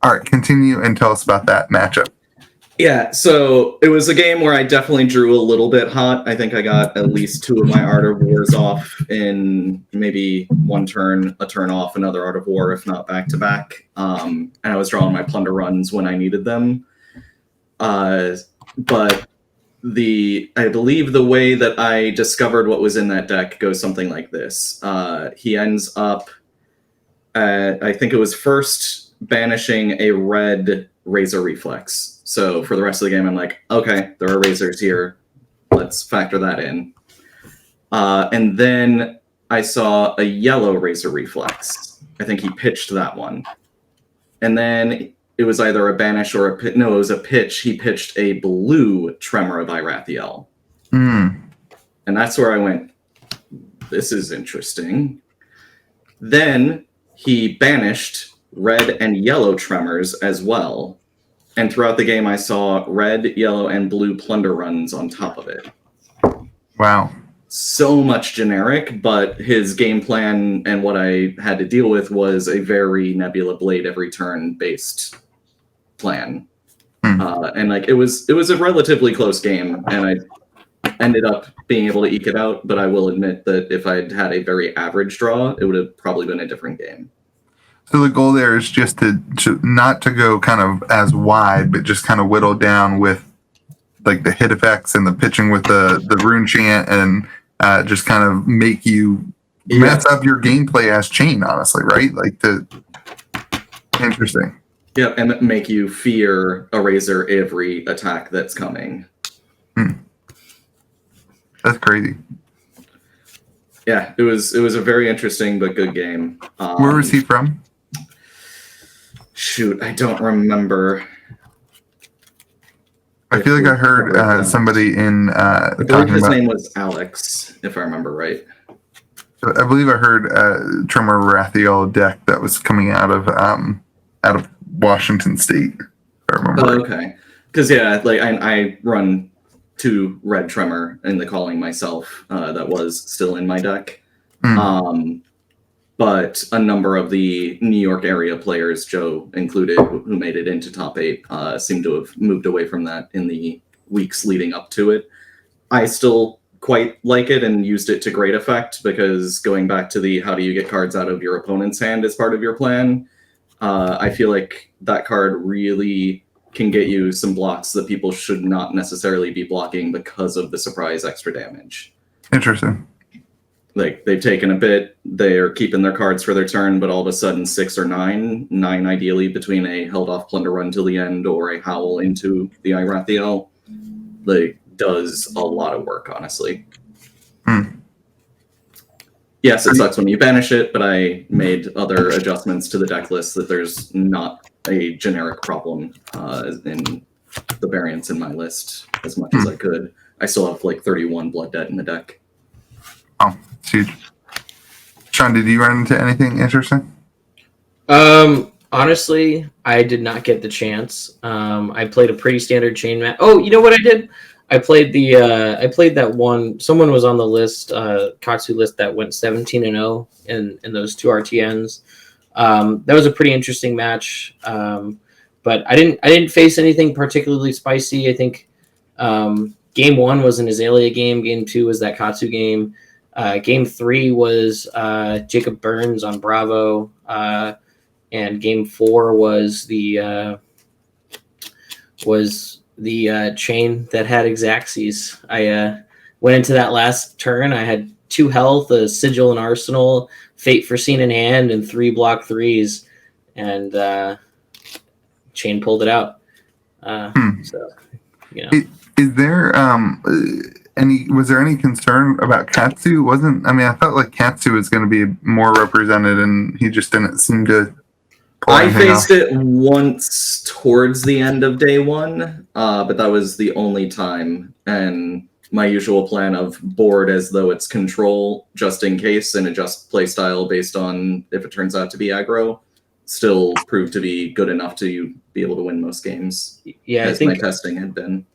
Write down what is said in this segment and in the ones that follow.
All right, continue and tell us about that matchup. Yeah, so it was a game where I definitely drew a little bit hot. I think I got at least 2 of my Art of Wars off in maybe one turn, a turn off, another Art of War, if not back to back. And I was drawing my plunder runs when I needed them. But I believe the way that I discovered what was in that deck goes something like this. He ends up, I think it was first banishing a red Razor Reflex. So for the rest of the game, I'm like, okay, there are razors here. Let's factor that in. And then I saw a yellow Razor Reflex. I think he pitched that one. And then it was either a banish or a pitch. No, it was a pitch. He pitched a blue Tremor of Irathiel. Mm. And that's where I went, this is interesting. Then he banished red and yellow Tremors as well. And throughout the game, I saw red, yellow, and blue plunder runs on top of it. Wow. So much generic, but his game plan and what I had to deal with was a very Nebula Blade every turn based plan. And like it was a relatively close game, and I ended up being able to eke it out, but I will admit that if I'd had a very average draw, it would have probably been a different game. So the goal there is just to not to go kind of as wide, but just kind of whittle down with like the hit effects and the pitching with the rune chant, and just kind of make you mess up your gameplay as Chain, honestly, right? Like interesting. Yeah, and make you fear a razor every attack that's coming. That's crazy. Yeah, it was a very interesting but good game. Where was he from? Shoot, I don't remember. I feel like I heard somebody in I believe his name was Alex, if I remember right. I believe I heard Tremor Rathiel deck that was coming out of Washington State. If I remember. Oh, okay. Because like I run 2 red Tremor in the calling myself. That was still in my deck. But a number of the New York area players, Joe included, who made it into top 8, seem to have moved away from that in the weeks leading up to it. I still quite like it and used it to great effect, because going back to the how do you get cards out of your opponent's hand as part of your plan, I feel like that card really can get you some blocks that people should not necessarily be blocking because of the surprise extra damage. Interesting. Like, they've taken a bit, they're keeping their cards for their turn, but all of a sudden 6 or 9 ideally between a held off plunder run till the end or a howl into the Irathiel, like, does a lot of work, honestly. Yes, it sucks when you banish it, but I made other adjustments to the deck list that there's not a generic problem in the variants in my list as much as I could. I still have like 31 Blood Debt in the deck. Oh, it's huge. Sean, did you run into anything interesting? Honestly, I did not get the chance. I played a pretty standard chain match. Oh, you know what I did? I played that one. Someone was on the list, Katsu list, that went 17-0 in those 2 RTNs. That was a pretty interesting match. But I didn't face anything particularly spicy. I think game 1 was an Azalea game. Game 2 was that Katsu game. Game 3 was Jacob Burns on Bravo. And game 4 was the chain that had Exaxes. I went into that last turn. I had 2 health, a Sigil and Arsenal, Fate Foreseen in hand, and 3 block 3s. And chain pulled it out. So, you know. Is there was there any concern about Katsu? I felt like Katsu was going to be more represented, and he just didn't seem to. I faced it once towards the end of day 1, but that was the only time. And my usual plan of board as though it's control, just in case, and adjust playstyle based on if it turns out to be aggro, still proved to be good enough to be able to win most games. Yeah, as my testing had been.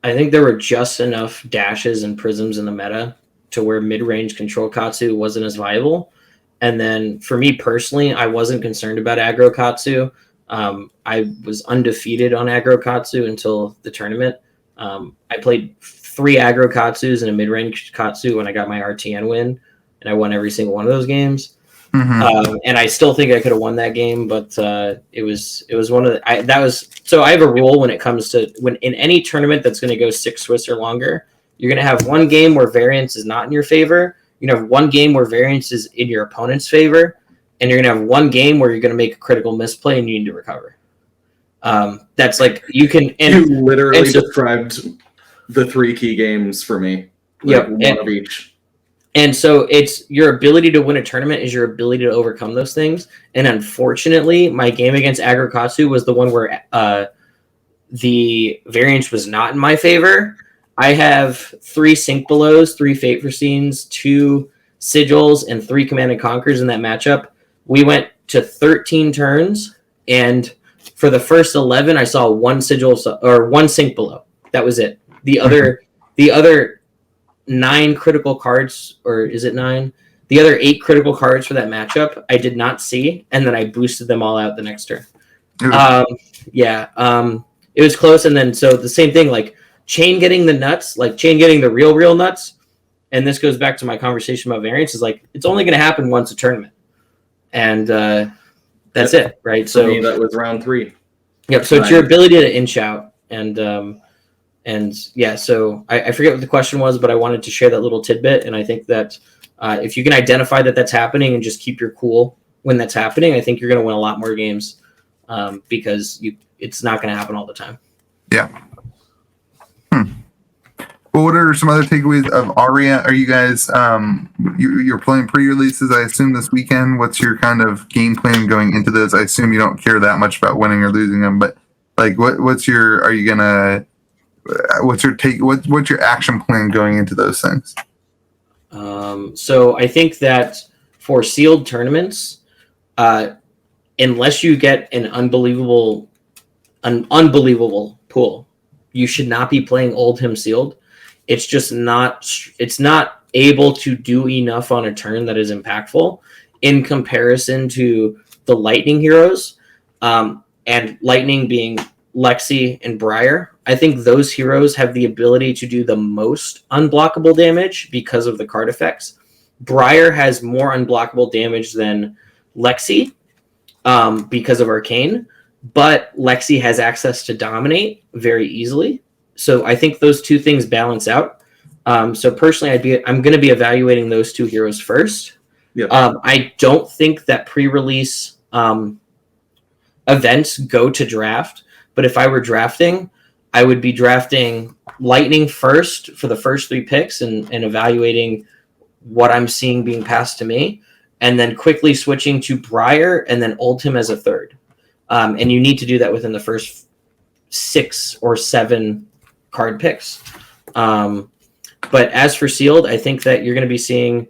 I think there were just enough dashes and prisms in the meta to where mid-range control Katsu wasn't as viable. And then for me personally, I wasn't concerned about aggro Katsu. I was undefeated on Aggro Katsu until the tournament. I played 3 Aggro Katsus and a mid-range Katsu when I got my RTN win, and I won every single one of those games. And I still think I could have won that game, but it was one of the, so I have a rule when it comes to when in any tournament that's going to go 6 Swiss or longer, you're going to have one game where variance is not in your favor. You're going to have one game where variance is in your opponent's favor, and you're going to have one game where you're going to make a critical misplay and you need to recover. That's like you can. You literally described the 3 key games for me. One of each. And so it's your ability to win a tournament is your ability to overcome those things. And unfortunately, my game against Aggro Katsu was the one where the variance was not in my favor. I have 3 Sink Belows, 3 Fate Foreseens, 2 Sigils, and 3 Command and Conquers in that matchup. We went to 13 turns, and for the first 11, I saw 1 Sigil or 1 Sink Below. That was it. The other 9 critical cards, or is it 9? The other 8 critical cards for that matchup, I did not see, and then I boosted them all out the next turn. It was close, and then so the same thing, like Chain getting the nuts, like Chain getting the real nuts, and this goes back to my conversation about variance, is like it's only going to happen once a tournament, and that's it, right? For me, that was round 3. Yep. So it's your ability to inch out, and yeah, so I forget what the question was, but I wanted to share that little tidbit. And I think that if you can identify that that's happening and just keep your cool when that's happening, I think you're going to win a lot more games because it's not going to happen all the time. Yeah. Well, what are some other takeaways of Aria? Are you guys you're playing pre-releases, I assume, this weekend? What's your kind of game plan going into those? I assume you don't care that much about winning or losing them, but like, what's your take? What's your action plan going into those things? So I think that for sealed tournaments, unless you get an unbelievable pool, you should not be playing Oldhim sealed. It's just not. It's not able to do enough on a turn that is impactful in comparison to the Lightning heroes, and Lightning being Lexi and Briar. I think those heroes have the ability to do the most unblockable damage because of the card effects. Briar has more unblockable damage than Lexi because of Arcane, but Lexi has access to Dominate very easily. So I think those 2 things balance out. So personally, I'm going to be evaluating those 2 heroes first. Yep. I don't think that pre-release events go to draft, but if I were drafting, I would be drafting Lightning first for the first 3 picks and evaluating what I'm seeing being passed to me, and then quickly switching to Briar and then Oldhim as a 3rd. And you need to do that within the first 6 or 7 card picks. But as for sealed, I think that you're going to be seeing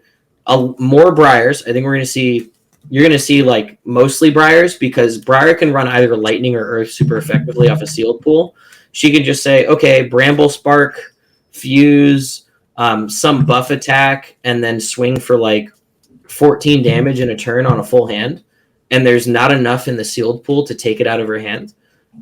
more Briars. I think you're going to see like mostly Briars, because Briar can run either Lightning or Earth super effectively off a sealed pool. She can just say, okay, Bramble Spark, Fuse, some buff attack, and then swing for like 14 damage in a turn on a full hand. And there's not enough in the sealed pool to take it out of her hand.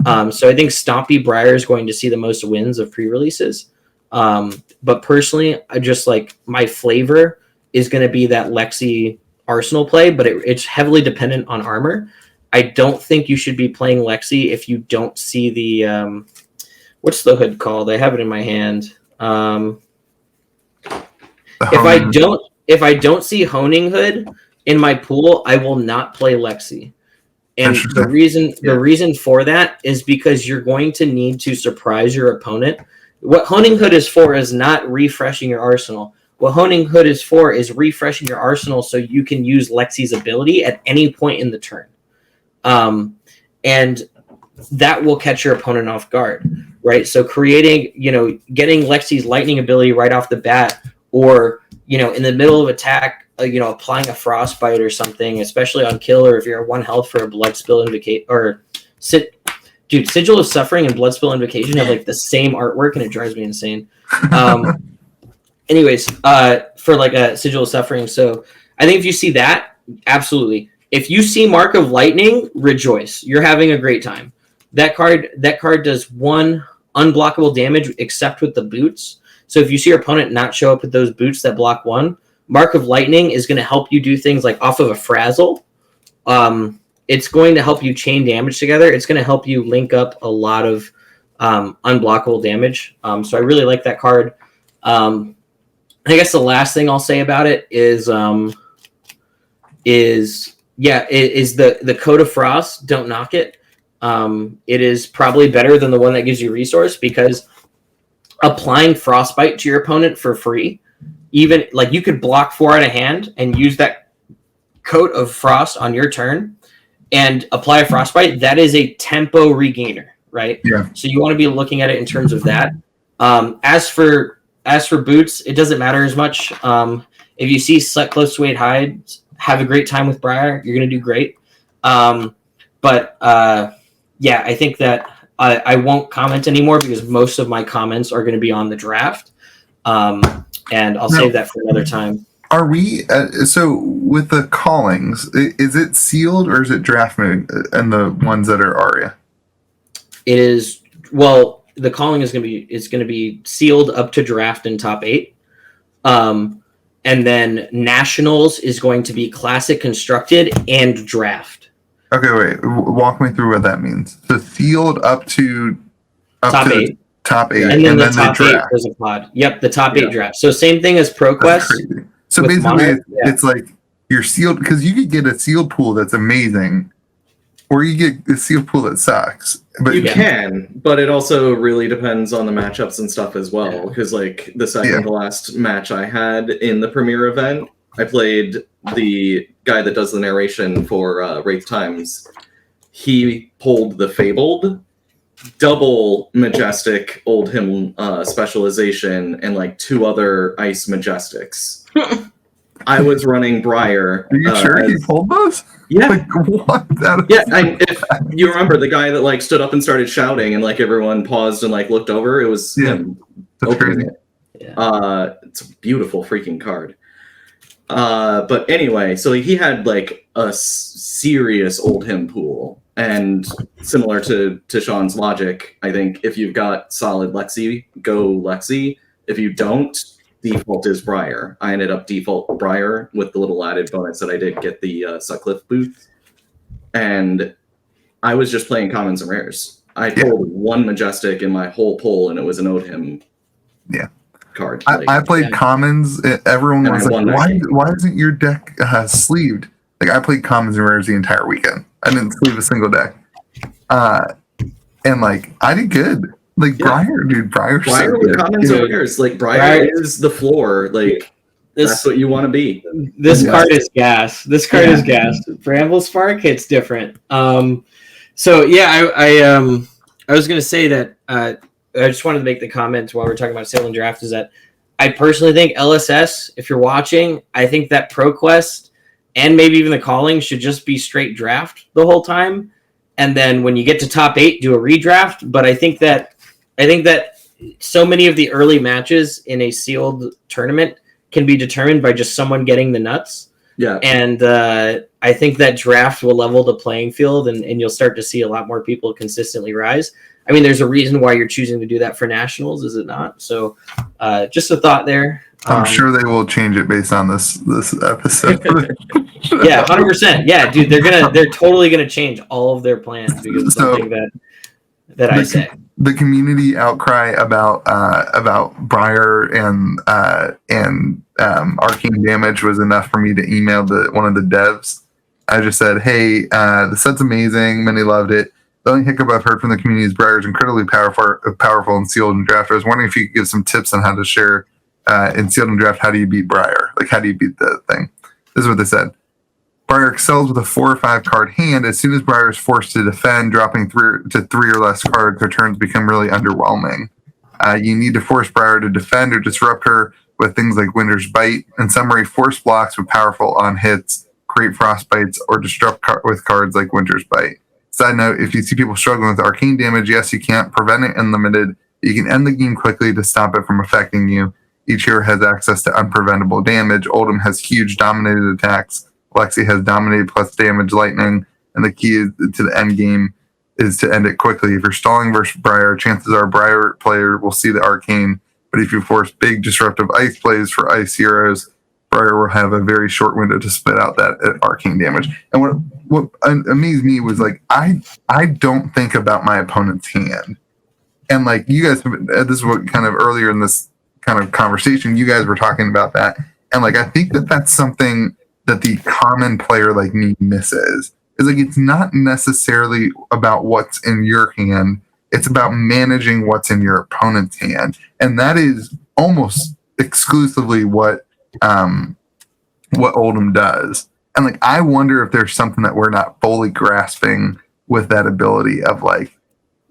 So I think Stompy Briar is going to see the most wins of pre-releases. But personally, I just like my flavor is going to be that Lexi Arsenal play, but it's heavily dependent on armor. I don't think you should be playing Lexi if you don't see the what's the hood called? I have it in my hand. If I don't see Honing Hood in my pool, I will not play Lexi. And the reason for that is because you're going to need to surprise your opponent. What Honing Hood is for is not refreshing your arsenal. What Honing Hood is for is refreshing your arsenal so you can use Lexi's ability at any point in the turn. And that will catch your opponent off guard, right? So getting Lexi's lightning ability right off the bat, or, in the middle of attack, applying a frostbite or something, especially on kill, or if you're at 1 health for a blood spill Sigil of Suffering and Blood Spill Invocation have like the same artwork, and it drives me insane. Anyways, for like a Sigil of Suffering. So I think if you see that, absolutely If you see Mark of Lightning, rejoice. You're having a great time. That card does 1 unblockable damage except with the boots. So if you see your opponent not show up with those boots that block 1, Mark of Lightning is going to help you do things like off of a frazzle. It's going to help you chain damage together. It's going to help you link up a lot of unblockable damage. So I really like that card. I guess the last thing I'll say about it is the Code of Frost. Don't knock it. It is probably better than the one that gives you resource, because applying Frostbite to your opponent for free, even like you could block 4 out of hand and use that Coat of Frost on your turn and apply a Frostbite. That is a tempo regainer, right? Yeah. So you want to be looking at it in terms of that. As for boots, it doesn't matter as much. If you see Set Close Suede Hides, have a great time with Briar. You're going to do great. I think that I won't comment anymore because most of my comments are going to be on the draft. And I'll save that for another time. Are we so with the callings? Is it sealed or is it draft mode? And the ones that are Aria, it is. Well, the calling is going to be sealed up to draft in top 8, and then nationals is going to be classic, constructed, and draft. Okay, wait. Walk me through what that means. So sealed up to top 8. Top 8, and then the they top 8 draft. is a pod. Yep, the top 8 draft. So same thing as ProQuest. So with basically, Monarch, it's like you're sealed, because you could get a sealed pool that's amazing, or you get a sealed pool that sucks. But You can, but it also really depends on the matchups and stuff as well. Because like the second to last match I had in the premiere event, I played the guy that does the narration for Wraith Times. He pulled the Fabled, double Majestic Old Hymn specialization, and like 2 other Ice Majestics. I was running Briar. Are you sure he pulled those? Yeah. Like, what? If you remember the guy that like stood up and started shouting and like everyone paused and like looked over, it was him. That's crazy. Yeah. It's a beautiful freaking card. But anyway, so he had like a serious Old Hymn pool. And similar to Sean's logic, I think if you've got solid Lexi, go Lexi. If you don't, default is Briar. I ended up default Briar with the little added bonus that I did get the Sutcliffe booth. And I was just playing commons and rares. I pulled 1 Majestic in my whole pull, and it was an Ode Hymn card. I played commons. Everyone was like, why isn't your deck sleeved? Like, I played commons and rares the entire weekend. I didn't sleeve a single deck. And like, I did good. Like, Briar, dude, Briar so with commons and rares. Like, Briar is the floor. Like, that's what you want to be. This card is gas. This card is gas. Bramble Spark, it's different. I was going to say that I just wanted to make the comment while we're talking about sale and draft is that I personally think LSS, if you're watching, I think that ProQuest and maybe even the calling should just be straight draft the whole time. And then when you get to top 8, do a redraft. But I think that so many of the early matches in a sealed tournament can be determined by just someone getting the nuts. Yeah. And I think that draft will level the playing field, and you'll start to see a lot more people consistently rise. I mean, there's a reason why you're choosing to do that for nationals, is it not? So just a thought there. I'm sure they will change it based on this episode. Yeah, 100%. Yeah, dude, they're totally gonna change all of their plans because of something that I say. The community outcry about Briar and arcane damage was enough for me to email one of the devs. I just said, hey, the set's amazing. Many loved it. The only hiccup I've heard from the community is Briar is incredibly powerful in sealed and draft. I was wondering if you could give some tips on how to share in sealed and draft. How do you beat Briar? Like, how do you beat the thing? This is what they said. Briar excels with a 4 or 5 card hand. As soon as Briar is forced to defend, dropping 3 or less cards, her turns become really underwhelming. You need to force Briar to defend or disrupt her with things like Winter's Bite. In summary, force blocks with powerful on hits, create frostbites, or disrupt with cards like Winter's Bite. Side note, if you see people struggling with arcane damage, yes, you can't prevent it unlimited. You can end the game quickly to stop it from affecting you. Each hero has access to unpreventable damage. Oldhim has huge dominated attacks, Lexi has dominated plus damage lightning, and the key to the end game is to end it quickly. If you're stalling versus Briar, chances are Briar player will see the arcane, but if you force big disruptive ice plays for ice heroes, Briar will have a very short window to spit out that arcane damage. And what amazed me was like I don't think about my opponent's hand, and like you guys, this is what kind of earlier in this kind of conversation you guys were talking about that, and like I think that's something that the common player like me misses. Is like it's not necessarily about what's in your hand; it's about managing what's in your opponent's hand, and that is almost exclusively what Oldham does. And like I wonder if there's something that we're not fully grasping with that ability of like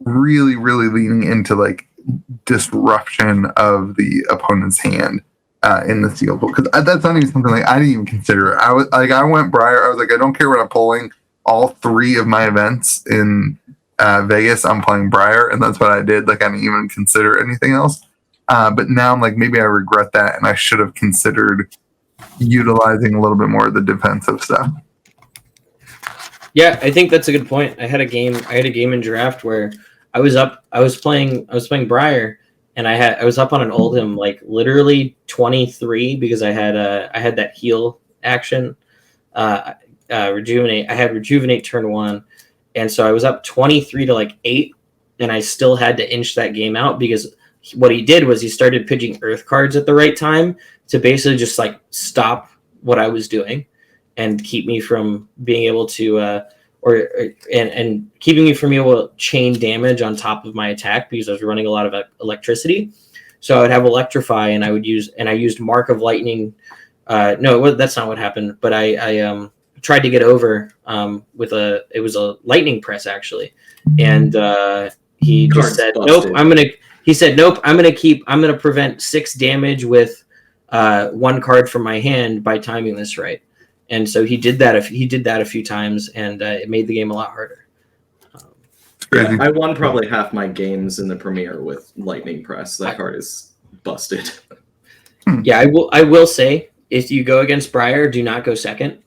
really, really leaning into like disruption of the opponent's hand in the sealed pool. Because that's not even something like I didn't even consider. I went Briar. I was like, I don't care what I'm pulling. All 3 of my events in Vegas, I'm playing Briar, and that's what I did. Like I didn't even consider anything else. But now I'm like, maybe I regret that, and I should have considered utilizing a little bit more of the defensive stuff. Yeah, I think that's a good point. I had a game in draft where I was playing Briar, and I was up on an Oldham like literally 23 because I had that heal action. Rejuvenate. I had rejuvenate turn 1, and so I was up 23 to like 8, and I still had to inch that game out because what he did was he started pitching earth cards at the right time to basically just like stop what I was doing and keep me from being able to and keeping me from being able to chain damage on top of my attack because I was running a lot of electricity. So I would have electrify, and I used Mark of Lightning. No, that's not what happened. But I tried to get over with it was a lightning press actually, and he just said nope. He said nope. I'm gonna prevent 6 damage with 1 card from my hand by timing this right. And so he did that a few times, and it made the game a lot harder. Yeah, I won probably half my games in the Premier with Lightning Press. That card is busted. Yeah, I will say if you go against Briar, do not go second.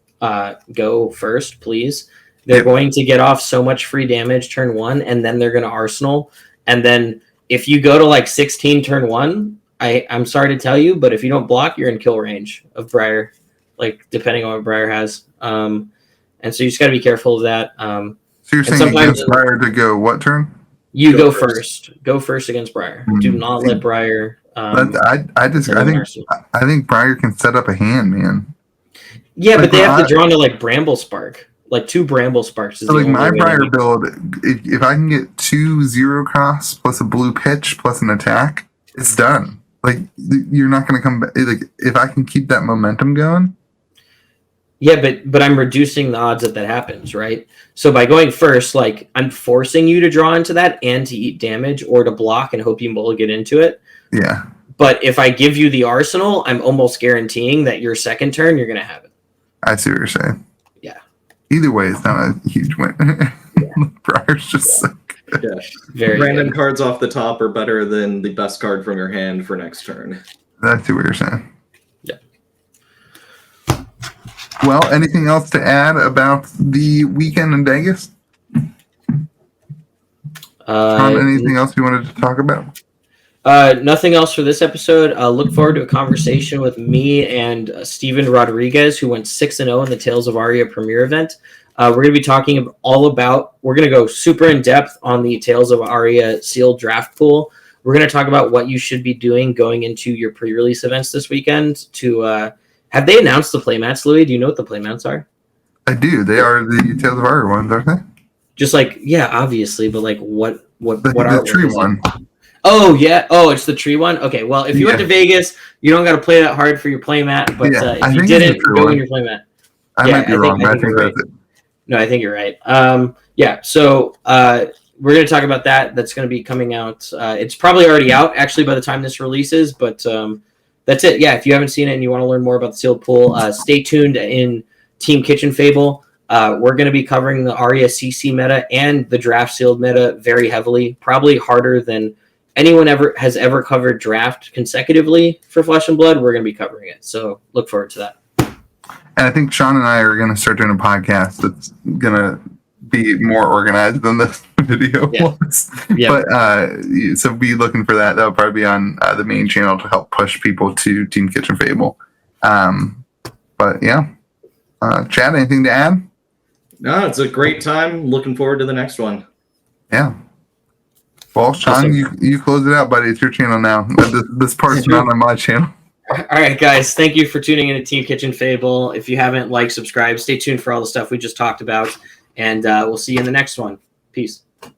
Go first, please. They're going to get off so much free damage turn 1, and then they're going to Arsenal. And then if you go to like 16 turn 1, I'm sorry to tell you, but if you don't block, you're in kill range of Briar, like depending on what Briar has. And so you just got to be careful of that. So you're saying against Briar to go what turn? You go first. Go first against Briar. Do not let Briar. I think Briar can set up a hand, man. Yeah, like, but they have to draw into like Bramble Spark. Like 2 Bramble Sparks. So like my Briar build, if I can get 2 0 costs plus a blue pitch plus an attack, it's done. Like you're not going to come back. Like if I can keep that momentum going. Yeah, but I'm reducing the odds that happens, right? So by going first, like I'm forcing you to draw into that and to eat damage or to block and hope you will get into it. Yeah. But if I give you the arsenal, I'm almost guaranteeing that your second turn you're going to have it. I see what you're saying. Yeah. Either way, it's not a huge win. Yeah. Briar's just so good. Yeah. Very random good. Cards off the top are better than the best card from your hand for next turn. I see what you're saying. Yeah. Well, anything else to add about the weekend in Vegas? Anything else you wanted to talk about? Nothing else for this episode. Look forward to a conversation with me and Steven Rodriguez, who went 6-0 in the Tales of Aria Premier event. We're going to be talking we're going to go super in depth on the Tales of Aria sealed draft pool. We're going to talk about what you should be doing going into your pre-release events this weekend. Have they announced the playmats, Louie? Do you know what the playmats are? I do. They are the Tales of Aria ones, aren't they? Just like, yeah, obviously, but like what are the tree one? Oh, yeah. Oh, it's the tree one? Okay, well, if you went to Vegas, you don't got to play that hard for your playmat, but if you didn't, go in your playmat. I might be wrong, but I think that's it. No, I think you're right. So we're going to talk about that. That's going to be coming out. It's probably already out, actually, by the time this releases, but that's it. Yeah, if you haven't seen it and you want to learn more about the sealed pool, stay tuned in Team Kitchen Fable. We're going to be covering the Aria CC meta and the draft sealed meta very heavily, probably harder than anyone has ever covered draft consecutively for Flesh and Blood. We're going to be covering it. So look forward to that. And I think Sean and I are going to start doing a podcast that's going to be more organized than this video was. Yeah. But so be looking for that. That'll probably be on the main channel to help push people to Team Kitchen Fable. But yeah, Chad, anything to add? No, it's a great time. Looking forward to the next one. Yeah. Well, Sean, Awesome. you close it out, buddy. It's your channel now. This part's not on my channel. All right, guys. Thank you for tuning in to Team Kitchen Fable. If you haven't, like, subscribe. Stay tuned for all the stuff we just talked about. And we'll see you in the next one. Peace.